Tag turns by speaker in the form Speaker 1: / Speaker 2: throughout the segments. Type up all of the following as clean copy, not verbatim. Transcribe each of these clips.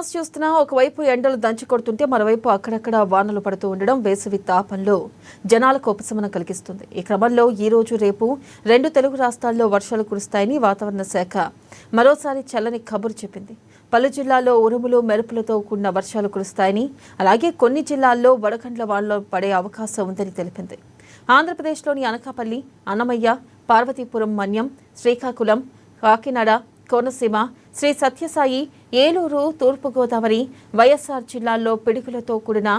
Speaker 1: News చూస్తున్నా ఒకవైపు ఎండలు దంచి కొడుతుంటే మరోవైపు అక్కడక్కడ వానలు పడుతూ ఉండడం వేసవి తాపంలో జనాలకు ఉపశమనం కలిగిస్తుంది. ఈ క్రమంలో ఈ రోజు రేపు 2 తెలుగు రాష్ట్రాల్లో వర్షాలు కురుస్తాయని వాతావరణ శాఖ మరోసారి చల్లని కబురు చెప్పింది. పలు జిల్లాల్లో ఉరుములు మెరుపులతో కూడిన వర్షాలు కురుస్తాయని, అలాగే కొన్ని జిల్లాల్లో వడగండ్ల వానలు పడే అవకాశం ఉందని తెలిపింది. ఆంధ్రప్రదేశ్లోని అనకాపల్లి, అన్నమయ్య, పార్వతీపురం మన్యం, శ్రీకాకుళం, కాకినాడ, కోనసీమ, శ్రీ సత్యసాయి, ఏలూరు, తూర్పుగోదావరి, వైఎస్ఆర్ జిల్లాల్లో పిడుగులతో కూడిన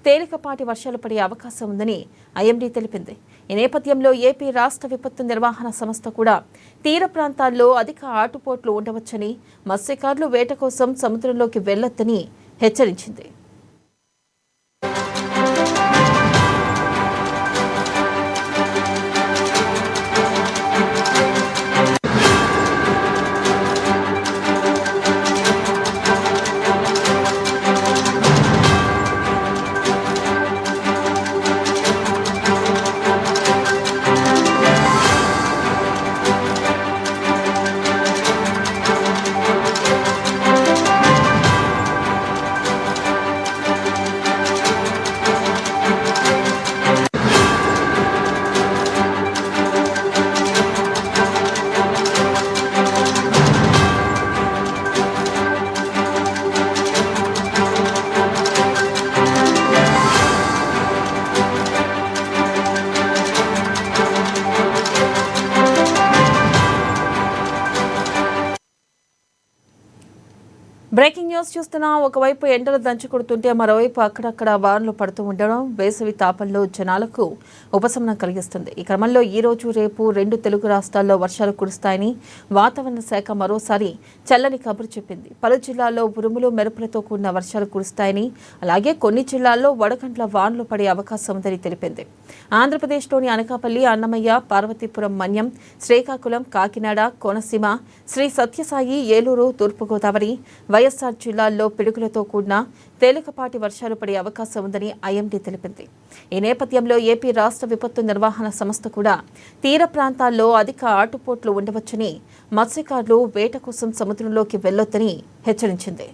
Speaker 1: తేలికపాటి వర్షాలు పడే అవకాశం ఉందని ఐఎండీ తెలిపింది. ఈ నేపథ్యంలో ఏపీ రాష్ట్ర విపత్తు నిర్వహణ సంస్థ కూడా తీర ప్రాంతాల్లో అధిక ఆటుపోట్లు ఉండవచ్చని, మత్స్యకారులు వేట కోసం సముద్రంలోకి వెళ్లొద్దని హెచ్చరించింది. బ్రేకింగ్ న్యూస్ చూస్తున్నా ఒకవైపు ఎండలు దంచుకొడుతుంటే మరోవైపు అక్కడక్కడ వానలు పడుతూ ఉండడం వేసవి తాపంలో జనాలకు ఉపశమనం కలిగిస్తుంది. ఈ క్రమంలో ఈ రోజు రేపు 2 తెలుగు రాష్ట్రాల్లో వర్షాలు కురుస్తాయని వాతావరణ శాఖ మరోసారి చల్లని కబురు చెప్పింది. పలు జిల్లాల్లో ఉరుములు మెరుపులతో కూడిన వర్షాలు కురుస్తాయని, అలాగే కొన్ని జిల్లాల్లో వడగండ్ల వానలు పడే అవకాశం ఉందని తెలిపింది. ఆంధ్రప్రదేశ్లోని అనకాపల్లి, అన్నమయ్య, పార్వతీపురం మన్యం, శ్రీకాకుళం, కాకినాడ, కోనసీమ, శ్రీ సత్యసాయి, ఏలూరు, తూర్పుగోదావరి, వైఎస్ఆర్ జిల్లాల్లో పిడుగులతో కూడిన తేలికపాటి వర్షాలు పడే అవకాశం ఉందని ఐఎండీ తెలిపింది. ఈ నేపథ్యంలో ఏపీ రాష్ట్ర విపత్తు నిర్వహణ సంస్థ కూడా తీర ప్రాంతాల్లో అధిక ఆటుపోట్లు ఉండవచ్చని, మత్స్యకారులు వేట కోసం సముద్రంలోకి వెళ్లొద్దని హెచ్చరించింది.